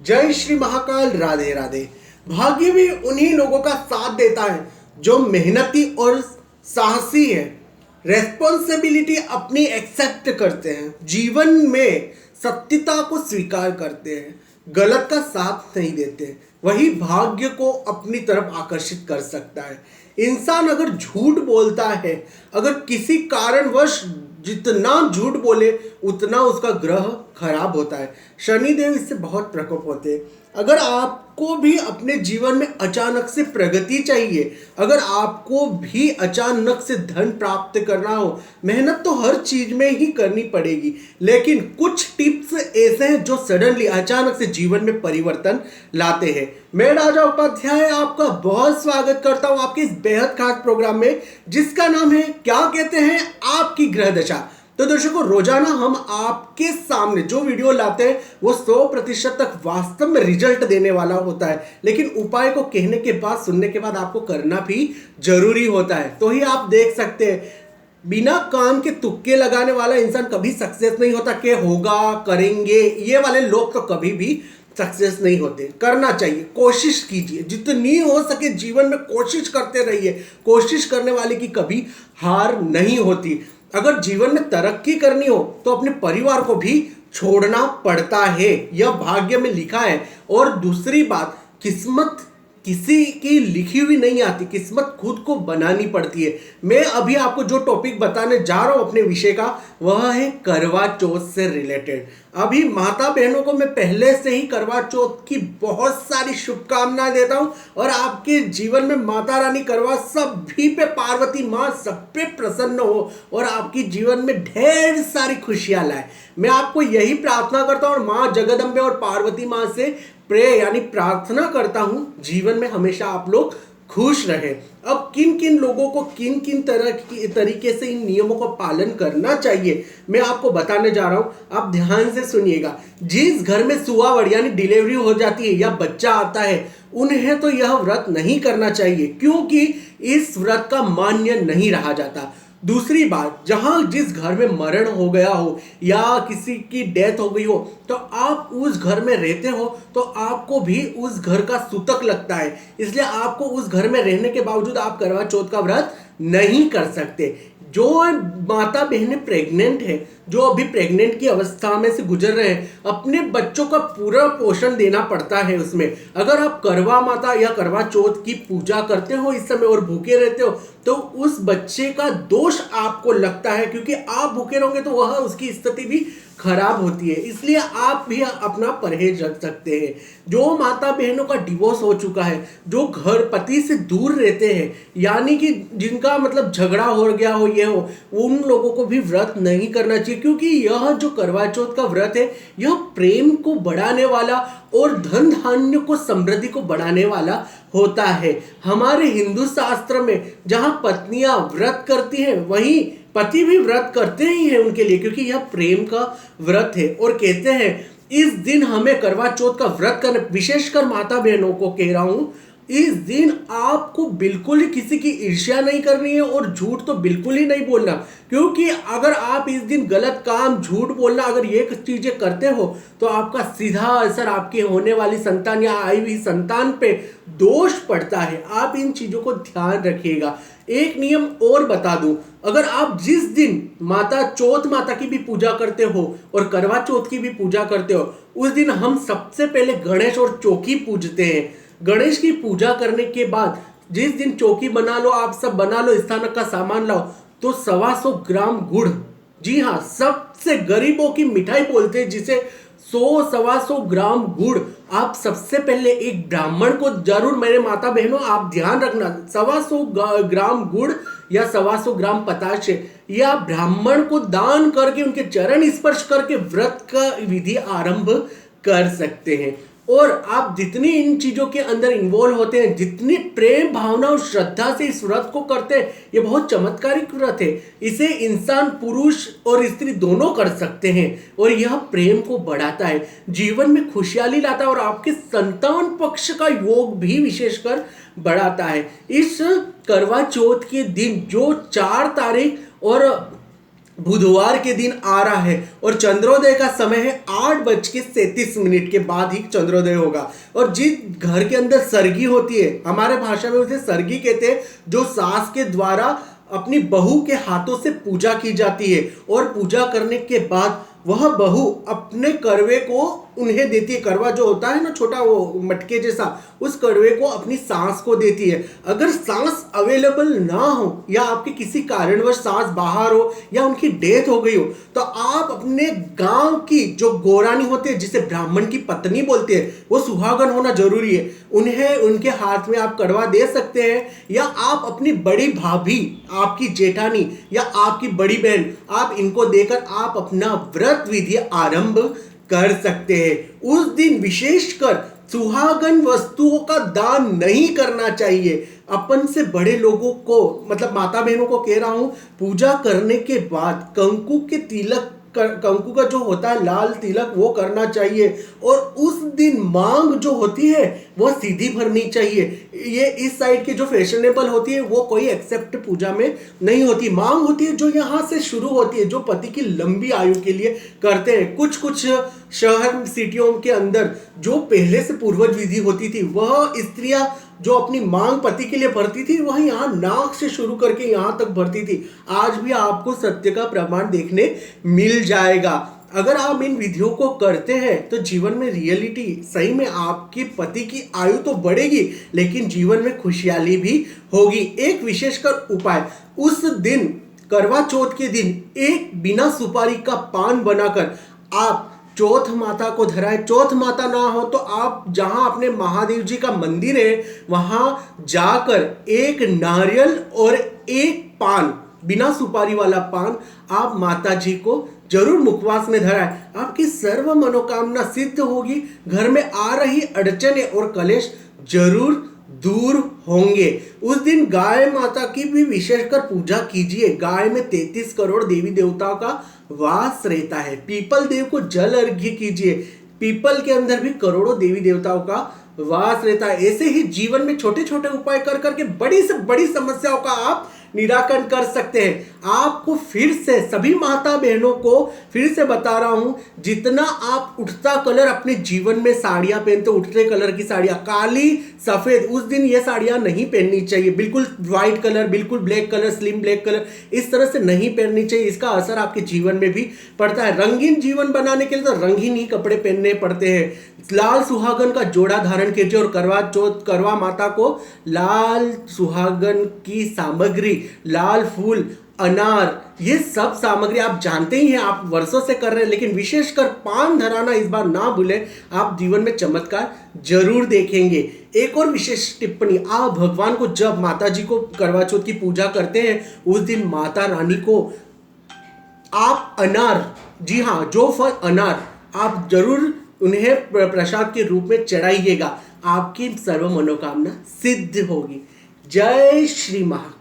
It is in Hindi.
जय श्री महाकाल। राधे राधे। भाग्य भी उन्हीं लोगों का साथ देता है जो मेहनती और साहसी है, रेस्पॉन्सिबिलिटी अपनी एक्सेप्ट करते हैं, जीवन में सत्यता को स्वीकार करते हैं, गलत का साथ नहीं देते। वही भाग्य को अपनी तरफ आकर्षित कर सकता है। इंसान अगर झूठ बोलता है, अगर किसी कारणवश जितना झूठ बोले उतना उसका ग्रह खराब होता है। शनिदेव इससे बहुत प्रकोप होते हैं। अगर आपको भी अपने जीवन में अचानक से प्रगति चाहिए, अगर आपको भी अचानक से धन प्राप्त करना हो, मेहनत तो हर चीज में ही करनी पड़ेगी, लेकिन कुछ टिप्स ऐसे हैं जो सडनली अचानक से जीवन में परिवर्तन लाते हैं। मैं राजा उपाध्याय आपका बहुत स्वागत करता हूं आपके इस बेहद खास प्रोग्राम में, जिसका नाम है क्या कहते हैं आपकी ग्रह दशा। तो दर्शकों, रोजाना हम आपके सामने जो वीडियो लाते हैं वो 100% तक वास्तव में रिजल्ट देने वाला होता है, लेकिन उपाय को कहने के बाद, सुनने के बाद आपको करना भी जरूरी होता है। तो ही आप देख सकते हैं, बिना काम के तुक्के लगाने वाला इंसान कभी सक्सेस नहीं होता। कि होगा, करेंगे, ये वाले लोग तो कभी भी सक्सेस नहीं होते। करना चाहिए, कोशिश कीजिए, जितनी हो सके जीवन में कोशिश करते रहिए। कोशिश करने वाले की कभी हार नहीं होती। अगर जीवन में तरक्की करनी हो तो अपने परिवार को भी छोड़ना पड़ता है, यह भाग्य में लिखा है। और दूसरी बात, किस्मत किसी की लिखी हुई नहीं आती, किस्मत खुद को बनानी पड़ती है। मैं अभी आपको जो टॉपिक बताने जा रहा हूं अपने विषय का, वह है करवा चौथ से रिलेटेड। अभी माता बहनों को मैं पहले से ही करवा चौथ की बहुत सारी शुभकामनाएं देता हूं, और आपके जीवन में माता रानी करवा सभी पे, पार्वती माँ सब पे प्रसन्न हो और आपकी जीवन में ढेर सारी खुशियां लाए। मैं आपको यही प्रार्थना करता हूं और माँ जगदम्बे और पार्वती माँ से प्रे यानी प्रार्थना करता हूं, जीवन में हमेशा आप लोग खुश रहे। अब किन किन लोगों को किन किन तरह की तरीके से इन नियमों का पालन करना चाहिए मैं आपको बताने जा रहा हूं, आप ध्यान से सुनिएगा। जिस घर में सुआवड़ यानी डिलीवरी हो जाती है या बच्चा आता है, उन्हें तो यह व्रत नहीं करना चाहिए, क्योंकि इस व्रत का मान्य नहीं रहा जाता। दूसरी बात, जहां जिस घर में मरण हो गया हो या किसी की डेथ हो गई हो, तो आप उस घर में रहते हो तो आपको भी उस घर का सूतक लगता है, इसलिए आपको उस घर में रहने के बावजूद आप करवा चौथ का व्रत नहीं कर सकते। जो माता बहनें प्रेग्नेंट है, जो अभी प्रेग्नेंट की अवस्था में से गुजर रहे हैं, अपने बच्चों का पूरा पोषण देना पड़ता है उसमें। अगर आप करवा माता या करवा चौथ की पूजा करते हो इस समय और भूखे रहते हो, तो उस बच्चे का दोष आपको लगता है, क्योंकि आप भूखे रहोगे तो वह उसकी स्थिति भी खराब होती है। इसलिए आप भी अपना परहेज रख सकते हैं। जो माता बहनों का डिवोर्स हो चुका है, जो घर पति से दूर रहते हैं, यानी कि जिनका मतलब झगड़ा हो गया हो, ये हो, उन लोगों को भी व्रत नहीं करना चाहिए, क्योंकि यह जो करवा चौथ का व्रत है, यह प्रेम को बढ़ाने वाला और धन धान्य को, समृद्धि को बढ़ाने वाला होता है। हमारे हिंदू शास्त्र में जहां पत्नियां व्रत करती हैं, वहीं पति भी व्रत करते ही हैं उनके लिए, क्योंकि यह प्रेम का व्रत है। और कहते हैं इस दिन हमें करवा चौथ का व्रत करना, विशेषकर माता बहनों को कह रहा हूं, इस दिन आपको बिल्कुल ही किसी की ईर्ष्या नहीं करनी है और झूठ तो बिल्कुल ही नहीं बोलना, क्योंकि अगर आप इस दिन गलत काम, झूठ बोलना, अगर ये चीजें करते हो तो आपका सीधा असर आपके होने वाली संतान या आई हुई संतान पे दोष पड़ता है। आप इन चीजों को ध्यान रखिएगा। एक नियम और बता दूं, अगर आप जिस दिन माता चौथ माता की भी पूजा करते हो और करवा चौथ की भी पूजा करते हो, उस दिन हम सबसे पहले गणेश और चौकी पूजते हैं। गणेश की पूजा करने के बाद जिस दिन चौकी बना लो, आप सब बना लो, स्थानक का सामान लाओ, तो 125 ग्राम गुड़, जी हाँ, सबसे गरीबों की मिठाई बोलते हैं जिसे, 100-125 ग्राम गुड़ आप सबसे पहले एक ब्राह्मण को जरूर, मेरे माता बहनों आप ध्यान रखना, 125 ग्राम गुड़ या 125 ग्राम पताशे या ब्राह्मण को दान करके उनके चरण स्पर्श करके व्रत का विधि आरंभ कर सकते हैं। और आप जितनी इन चीजों के अंदर इन्वॉल्व होते हैं, जितनी प्रेम भावना और श्रद्धा से इस व्रत को करते हैं, ये बहुत चमत्कारिक व्रत है। इसे इंसान, पुरुष और स्त्री दोनों कर सकते हैं, और यह प्रेम को बढ़ाता है, जीवन में खुशहाली लाता है और आपके संतान पक्ष का योग भी विशेषकर बढ़ाता है। इस करवा चौथ के दिन जो 4 तारीख और बुधवार के दिन आ रहा है और चंद्रोदय का समय है 8:37 के बाद ही चंद्रोदय होगा। और जिस घर के अंदर सरगी होती है, हमारे भाषा में उसे सरगी कहते हैं, जो सास के द्वारा अपनी बहू के हाथों से पूजा की जाती है और पूजा करने के बाद वह बहू अपने करवे को उन्हें देती है। करवा जो होता है ना, छोटा वो मटके जैसा, उस करवे को अपनी सास को देती है। अगर सास अवेलेबल ना हो या आपके किसी कारणवश सास बाहर हो या उनकी डेथ हो गई हो, तो आप अपने गांव की जो गोरानी होती है, जिसे ब्राह्मण की पत्नी बोलते हैं, वो सुहागन होना जरूरी है। उन्हें उनके हाथ में आप कड़वा दे सकते हैं, या आप अपनी बड़ी भाभी, आपकी जेठानी या आपकी बड़ी बहन, आप इनको देकर आप अपना व्रत विधि आरंभ कर सकते हैं। उस दिन विशेषकर सुहागन वस्तुओं का दान नहीं करना चाहिए। अपन से बड़े लोगों को, मतलब माता बहनों को कह रहा हूं, पूजा करने के बाद कंकु के तिलक, कंकु का जो होता है लाल तिलक, वो करना चाहिए। और उस दिन मांग जो होती है वो सीधी भरनी चाहिए। ये इस साइड की जो फैशनेबल होती है वो कोई एक्सेप्ट पूजा में नहीं होती। मांग होती है जो यहाँ से शुरू होती है, जो पति की लंबी आयु के लिए करते हैं। कुछ कुछ शहर सिटियों के अंदर जो पहले से पूर्वज विधि होती थी, वह स्त्रियां जो अपनी मांग पति के लिए भरती थी, वह यहाँ नाक से शुरू करके यहाँ तक भरती थी। आज भी आपको सत्य का प्रमाण देखने मिल जाएगा। अगर आप इन विधियों को करते हैं तो जीवन में रियलिटी, सही में आपकी पति की आयु तो बढ़ेगी, लेकिन जीवन में खुशहाली भी होगी। एक विशेषकर उपाय, उस दिन करवा चौथ के दिन एक बिना सुपारी का पान बनाकर आप चौथ माता को धराए। चौथ माता ना हो तो आप जहां अपने महादेव जी का मंदिर है वहां जाकर एक नारियल और एक पान, बिना सुपारी वाला पान, आप माता जी को जरूर मुखवास में धराए। आपकी सर्व मनोकामना सिद्ध होगी। घर में आ रही अड़चने और कलेश जरूर दूर होंगे। उस दिन गाय माता की भी विशेषकर पूजा कीजिए। गाय में 33 करोड़ देवी देवताओं का वास रहता है। पीपल देव को जल अर्घ्य कीजिए। पीपल के अंदर भी करोड़ों देवी देवताओं का वास रहता है। ऐसे ही जीवन में छोटे छोटे उपाय कर करके बड़ी से बड़ी समस्याओं का आप निराकरण कर सकते हैं। आपको फिर से, सभी माता बहनों को फिर से बता रहा हूं, जितना आप उठता कलर अपने जीवन में साड़ियां पहनते, उठते कलर की साड़ियां, काली सफेद, उस दिन ये साड़ियां नहीं पहननी चाहिए। बिल्कुल व्हाइट कलर, बिल्कुल black colour, slim black colour, इस तरह से नहीं पहननी चाहिए। इसका असर आपके जीवन में भी पड़ता है। रंगीन जीवन बनाने के लिए तो रंगीन ही कपड़े पहनने पड़ते हैं। लाल सुहागन का जोड़ा धारण कीजिए और करवा चौथ, करवा माता को लाल सुहागन की सामग्री, लाल फूल, अनार, ये सब सामग्री आप जानते ही हैं, आप वर्षों से कर रहे हैं, लेकिन विशेषकर पान धराना इस बार ना भूलें। आप जीवन में चमत्कार जरूर देखेंगे। एक और विशेष टिप्पणी, आप भगवान को जब माता जी को करवा चौथ की पूजा करते हैं, उस दिन माता रानी को आप अनार, जी हाँ, जो फल अनार, आप जरूर उन्हें प्रसाद के रूप में चढ़ाइएगा। आपकी सर्व मनोकामना सिद्ध होगी। जय श्री महाकाल।